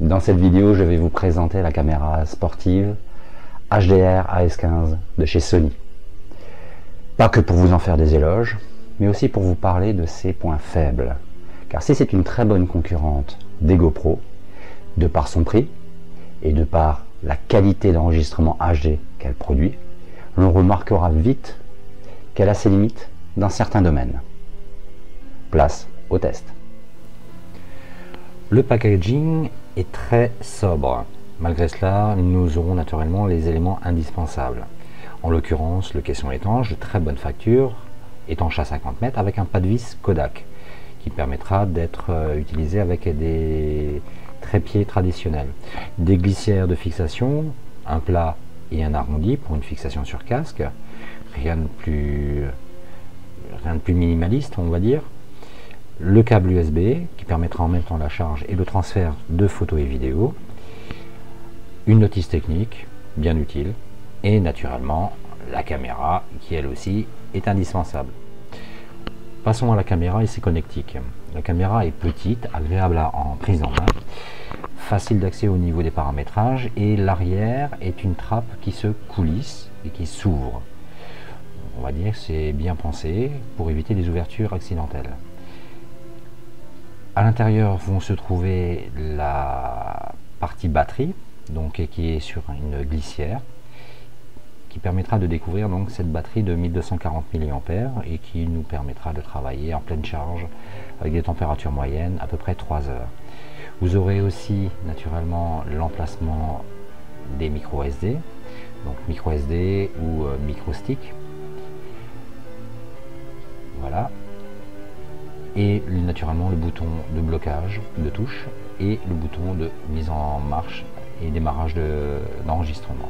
Dans cette vidéo, je vais vous présenter la caméra sportive HDR AS15 de chez Sony. Pas que pour vous en faire des éloges, mais aussi pour vous parler de ses points faibles. Car si c'est une très bonne concurrente des GoPro, de par son prix et de par la qualité d'enregistrement HD qu'elle produit, l'on remarquera vite qu'elle a ses limites dans certains domaines. Place au test. Le packaging est très sobre. Malgré cela, nous aurons naturellement les éléments indispensables. En l'occurrence, le caisson étanche de très bonne facture, étanche à 50 mètres, avec un pas de vis Kodak, qui permettra d'être utilisé avec des trépieds traditionnels. Des glissières de fixation, un plat et un arrondi pour une fixation sur casque. Rien de plus minimaliste, on va dire. Le câble USB qui permettra en même temps la charge et le transfert de photos et vidéos. Une notice technique, bien utile. Et naturellement, la caméra qui elle aussi est indispensable. Passons à la caméra et ses connectiques. La caméra est petite, agréable en prise en main, facile d'accès au niveau des paramétrages et l'arrière est une trappe qui se coulisse et qui s'ouvre. On va dire que c'est bien pensé pour éviter les ouvertures accidentelles. À l'intérieur vont se trouver la partie batterie, donc qui est sur une glissière, qui permettra de découvrir donc cette batterie de 1240 mAh et qui nous permettra de travailler en pleine charge avec des températures moyennes à peu près 3 heures. Vous aurez aussi naturellement l'emplacement des micro SD, donc micro SD ou micro stick. Voilà. Et naturellement le bouton de blocage de touche et le bouton de mise en marche et démarrage d'enregistrement.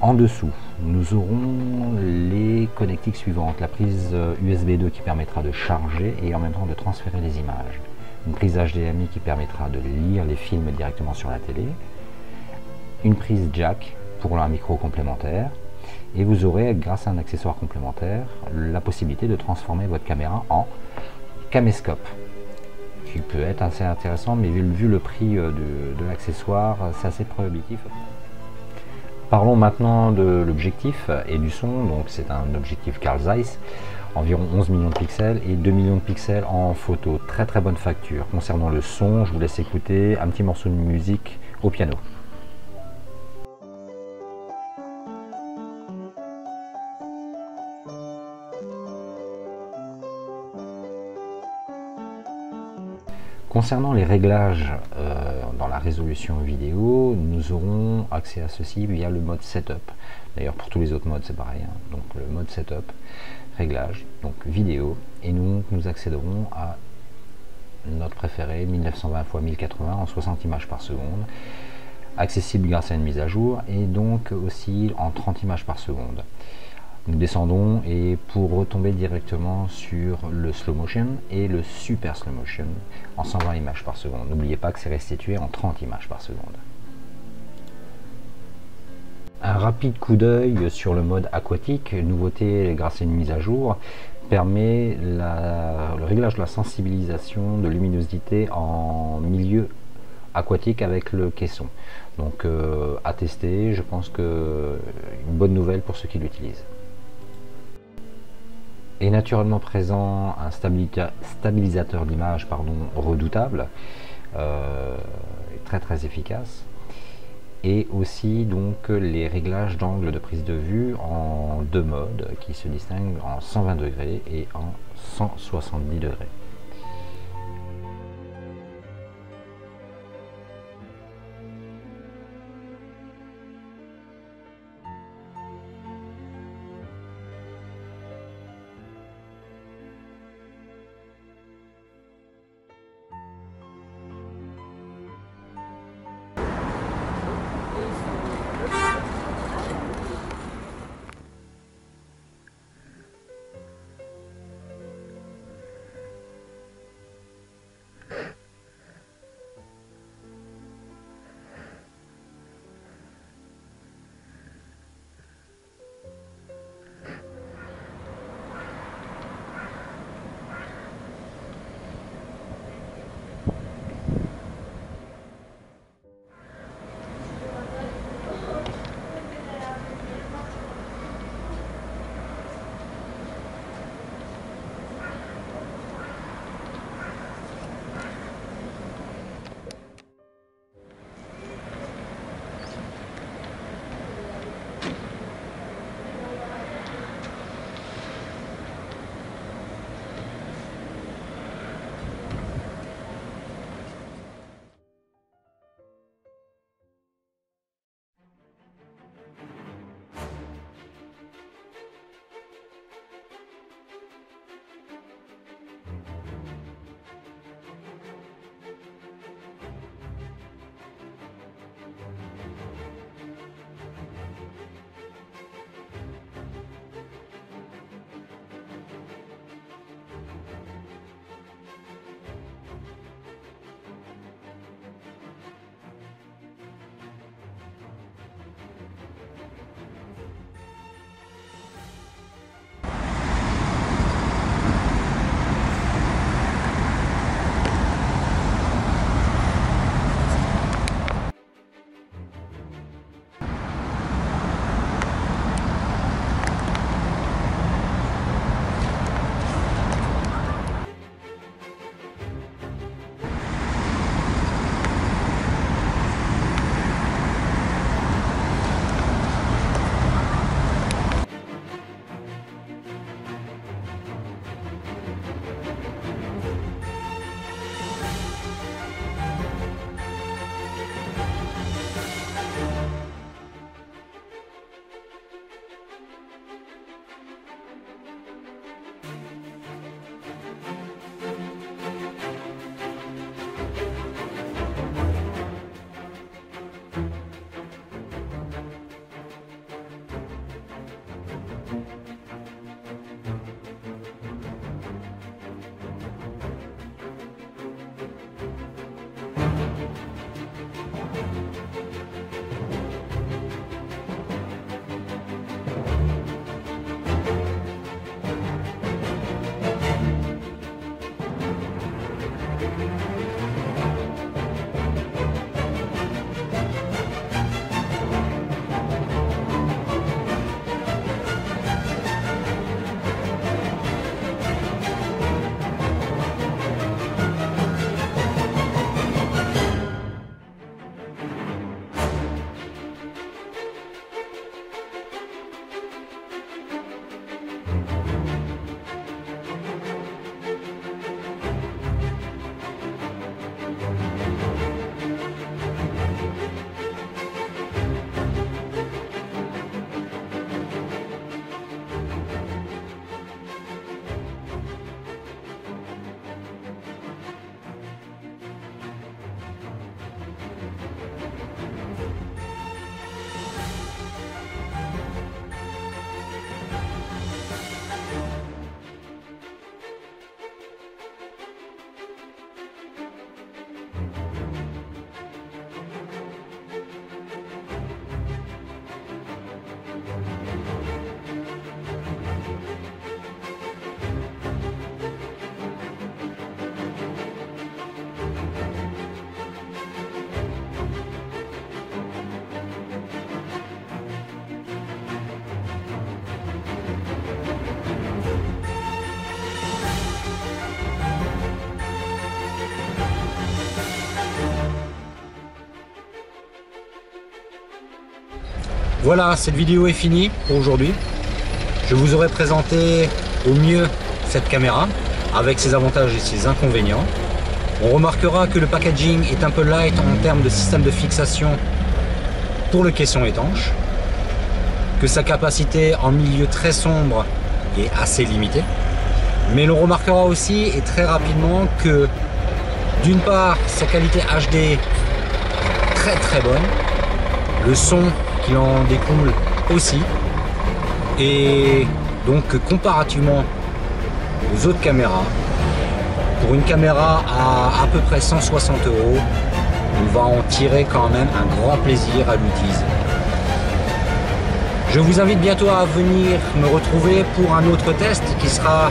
En dessous, nous aurons les connectiques suivantes. La prise USB 2 qui permettra de charger et en même temps de transférer les images. Une prise HDMI qui permettra de lire les films directement sur la télé. Une prise jack pour un micro complémentaire. Et vous aurez, grâce à un accessoire complémentaire, la possibilité de transformer votre caméra en caméscope, qui peut être assez intéressant, mais vu le prix de l'accessoire, c'est assez prohibitif. Parlons maintenant de l'objectif et du son. Donc c'est un objectif Carl Zeiss, environ 11 millions de pixels et 2 millions de pixels en photo, très bonne facture. Concernant le son, je vous laisse écouter un petit morceau de musique au piano. Concernant les réglages dans la résolution vidéo, nous aurons accès à ceci via le mode setup. D'ailleurs pour tous les autres modes c'est pareil, hein. Donc le mode setup, réglage, donc vidéo, et nous accéderons à notre préféré 1920 x 1080 en 60 images par seconde, accessible grâce à une mise à jour, et donc aussi en 30 images par seconde. Nous descendons et pour retomber directement sur le slow motion et le super slow motion en 120 images par seconde. N'oubliez pas que c'est restitué en 30 images par seconde. Un rapide coup d'œil sur le mode aquatique, nouveauté grâce à une mise à jour, permet le réglage de la sensibilisation de luminosité en milieu aquatique avec le caisson. Donc à tester, je pense que une bonne nouvelle pour ceux qui l'utilisent. Est naturellement présent un stabilisateur d'image redoutable, très efficace, et aussi donc les réglages d'angle de prise de vue en deux modes qui se distinguent en 120 degrés et en 170 degrés. Voilà, cette vidéo est finie pour aujourd'hui. Je vous aurais présenté au mieux cette caméra avec ses avantages et ses inconvénients. On remarquera que le packaging est un peu light en termes de système de fixation pour le caisson étanche, que sa capacité en milieu très sombre est assez limitée. Mais l'on remarquera aussi et très rapidement que d'une part sa qualité HD est très bonne, le son qui en découle aussi, et donc comparativement aux autres caméras, pour une caméra à peu près 160 €, on va en tirer quand même un grand plaisir à l'utiliser. Je vous invite bientôt à venir me retrouver pour un autre test qui sera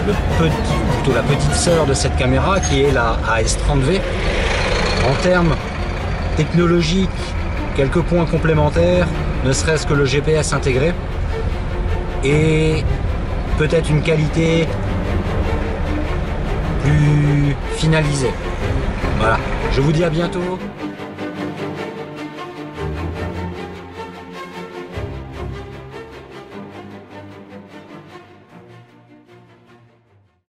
la petite sœur de cette caméra, qui est la AS30V. En termes technologiques, quelques points complémentaires, ne serait-ce que le GPS intégré et peut-être une qualité plus finalisée. Voilà, je vous dis à bientôt.